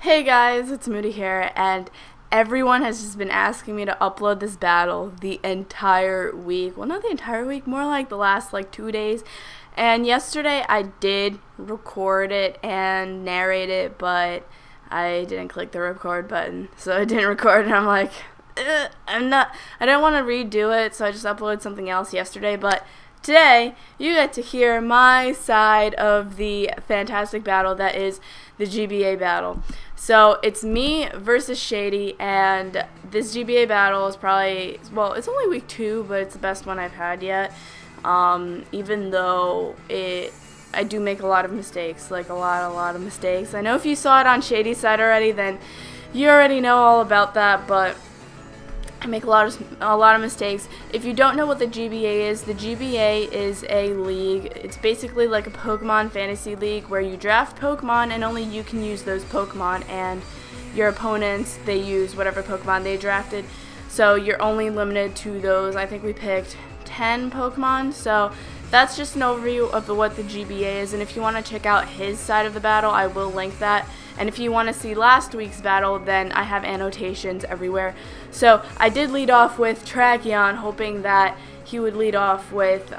Hey guys, it's Moody here, and everyone has just been asking me to upload this battle the entire week. Well, not the entire week, more like the last 2 days. And yesterday I did record it and narrate it, but I didn't click the record button, so I didn't record it. I'm like, I didn't want to redo it, so I just uploaded something else yesterday, but today, you get to hear my side of the fantastic battle that is the GBA battle. So, it's me versus Shady, and this GBA battle is probably, well, it's only week 2, but it's the best one I've had yet. Even though I do make a lot of mistakes, a lot of mistakes. I know if you saw it on Shady's side already, then you already know all about that, but I make a lot of mistakes. If you don't know what the GBA is, the GBA is a league. It's basically like a Pokemon fantasy league where you draft Pokemon and only you can use those Pokemon, and your opponents, they use whatever Pokemon they drafted. So you're only limited to those. I think we picked 10 Pokemon. So that's just an overview of what the GBA is, and if you want to check out his side of the battle, I will link that. And if you want to see last week's battle, then I have annotations everywhere. So I did lead off with Tracheon, hoping that he would lead off with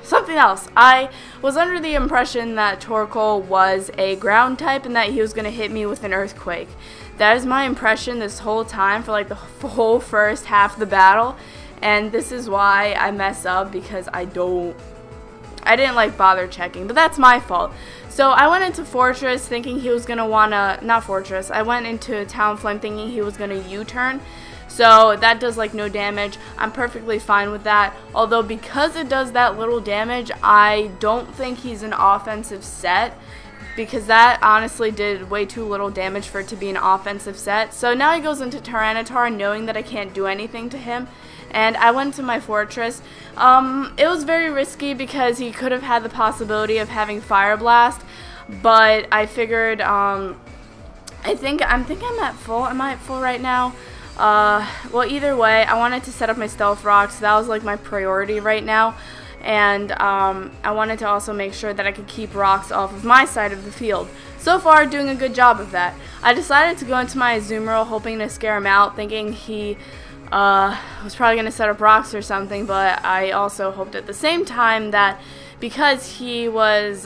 something else. I was under the impression that Torkoal was a ground type and that he was going to hit me with an earthquake. That is my impression this whole time for the whole first half of the battle. And this is why I mess up, because I didn't bother checking, but that's my fault. So I went into Fortress thinking he was going to not Fortress, I went into Talonflame thinking he was going to U-turn. So that does no damage. I'm perfectly fine with that. Although because it does that little damage, I don't think he's an offensive set, because that honestly did way too little damage for it to be an offensive set. So now he goes into Tyranitar knowing that I can't do anything to him. And I went to my Fortress. It was very risky because he could have had the possibility of having Fire Blast, but I figured, I think I'm at full. Am I at full right now? Well, either way, I wanted to set up my Stealth Rock, so that was my priority right now. And I wanted to also make sure that I could keep rocks off of my side of the field. So far, doing a good job of that. I decided to go into my Azumarill, hoping to scare him out, thinking he was probably going to set up rocks or something, but I also hoped at the same time that because he was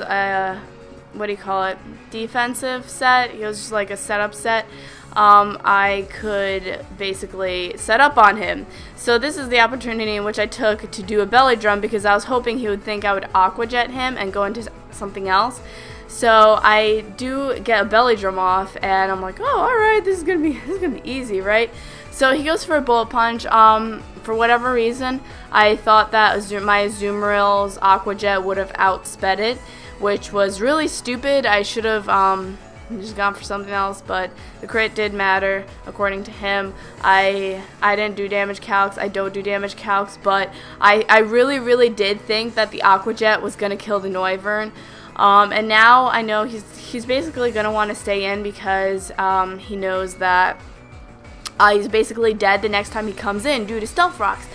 defensive set, he was just a setup set, I could basically set up on him. So this is the opportunity in which I took to do a belly drum, because I was hoping he would think I would Aqua Jet him and go into something else. So I do get a belly drum off, and I'm like, oh, alright, this is gonna be easy, right? So he goes for a Bullet Punch. For whatever reason, I thought that my Azumarill's Aqua Jet would have outsped it, which was really stupid. I should have just gone for something else, but the crit did matter, according to him. I didn't do damage calcs. I don't do damage calcs, but I really did think that the Aqua Jet was going to kill the Noivern. And now I know he's basically going to want to stay in, because he knows that he's basically dead the next time he comes in due to Stealth Rocks.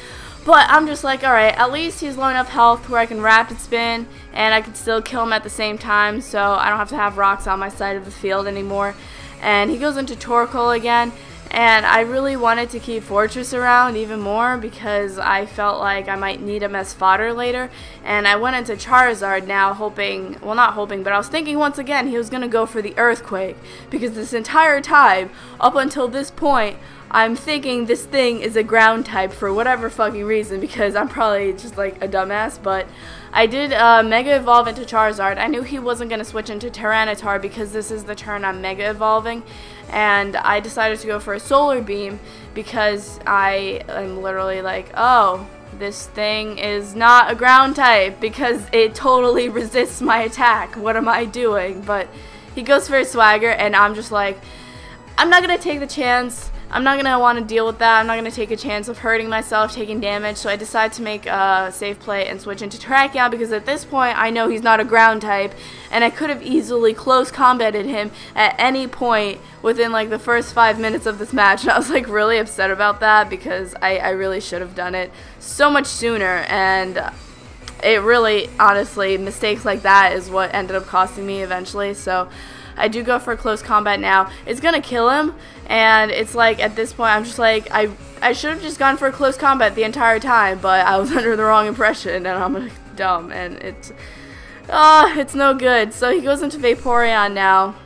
But I'm just like, alright, at least he's low enough health where I can Rapid Spin and I can still kill him at the same time, so I don't have to have rocks on my side of the field anymore. And he goes into Torkoal again, and I really wanted to keep Fortress around even more, because I felt like I might need him as fodder later. And I went into Charizard now hoping, well, not hoping, but I was thinking once again he was going to go for the Earthquake, because this entire time, up until this point, I'm thinking this thing is a ground type for whatever fucking reason, because I'm probably just a dumbass. But I did Mega Evolve into Charizard. I knew he wasn't going to switch into Tyranitar, because this is the turn I'm Mega Evolving. And I decided to go for a Solar Beam, because I am literally oh, this thing is not a ground type, because it totally resists my attack. What am I doing? But he goes for a Swagger, and I'm just I'm not going to take the chance. I'm not going to want to deal with that. I'm not going to take a chance of hurting myself, taking damage, so I decided to make a safe play and switch into Tracheon, because at this point I know he's not a ground type, and I could have easily close combated him at any point within the first 5 minutes of this match, and I was really upset about that, because I really should have done it so much sooner. And it really, honestly, mistakes like that is what ended up costing me eventually. So I do go for close combat now. It's gonna kill him, and it's like at this point I'm just like I should have just gone for close combat the entire time, but I was under the wrong impression, and I'm dumb, and it's no good. So he goes into Vaporeon now,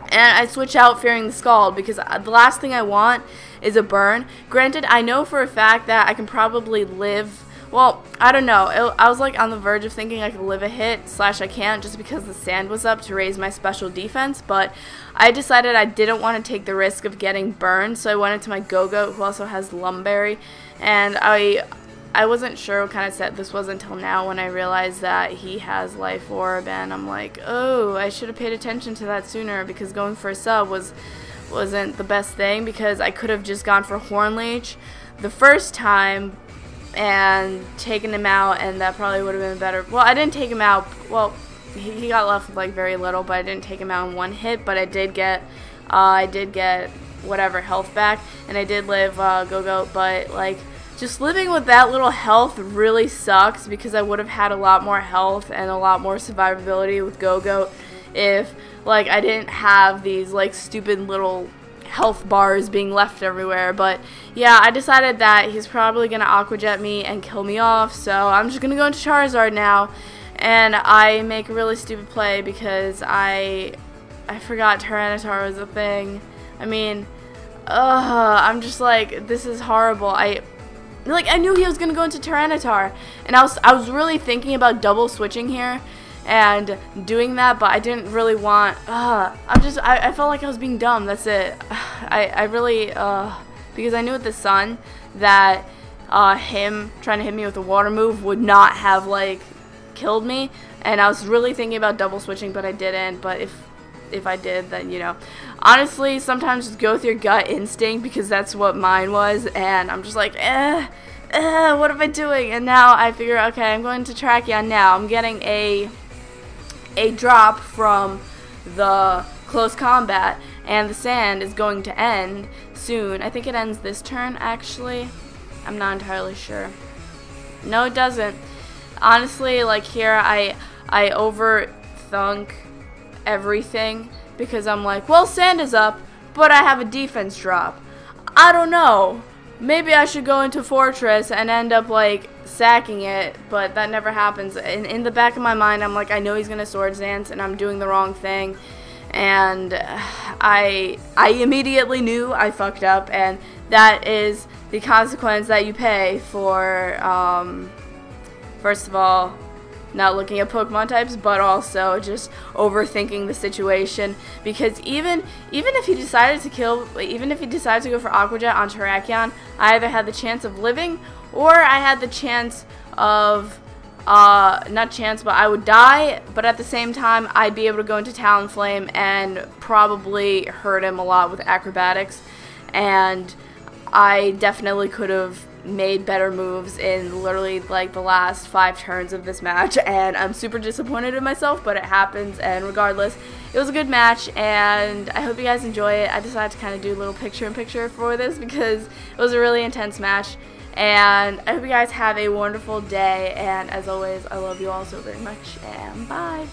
and I switch out fearing the Scald because the last thing I want is a burn. Granted, I know for a fact that I can probably live. Well, I don't know. I was like on the verge of thinking I could live a hit / I can't just because the sand was up to raise my special defense, but I decided I didn't want to take the risk of getting burned, so I went into my Go-Goat, who also has Lumberry, and I wasn't sure what kind of set this was until now when I realized that he has Life Orb, and I'm like, oh, I should have paid attention to that sooner, because going for a sub wasn't the best thing, because I could have just gone for Horn Leech the first time and taken him out, and that probably would have been better. Well, I didn't take him out. Well, he got left with like very little, but I didn't take him out in one hit. But I did get whatever health back, and I did live Go-Goat. But like just living with that little health really sucks, because I would have had a lot more health and a lot more survivability with Go-Goat if like I didn't have these like stupid little health bars being left everywhere. But yeah, I decided that he's probably gonna Aqua Jet me and kill me off, so I'm just gonna go into Charizard now, and I make a really stupid play because I forgot Tyranitar was a thing. I mean, I'm just like, this is horrible. I knew he was gonna go into Tyranitar, and I was really thinking about double switching here and doing that, but I didn't really want, I felt like I was being dumb, that's it. I really, because I knew with the sun that him trying to hit me with a water move would not have, like, killed me, and I was really thinking about double switching, but I didn't. But if I did, then, you know, honestly, sometimes just go with your gut instinct, because that's what mine was, and I'm just like, what am I doing? And now I figure, okay, I'm going to Terrakion now. I'm getting a drop from the close combat, and the sand is going to end soon. I think it ends this turn, actually. I'm not entirely sure. No, it doesn't. Honestly, like here, I overthink everything, because I'm like, well, sand is up, but I have a defense drop. I don't know. Maybe I should go into Fortress and end up like sacking it, but that never happens. In the back of my mind, I'm like, I know he's gonna Swords Dance, and I'm doing the wrong thing, and I immediately knew I fucked up, and that is the consequence that you pay for, first of all, not looking at Pokemon types, but also just overthinking the situation. Because even if he decided to go for Aqua Jet on Terrakion, I either had the chance of living, or I had the chance of, not chance, but I would die, but at the same time, I'd be able to go into Talonflame and probably hurt him a lot with acrobatics, and I definitely could have made better moves in literally like the last 5 turns of this match, and I'm super disappointed in myself, but it happens. And regardless, it was a good match, and I hope you guys enjoy it. I decided to kind of do a little picture-in-picture for this because it was a really intense match, and I hope you guys have a wonderful day, and as always, I love you all so very much, and bye.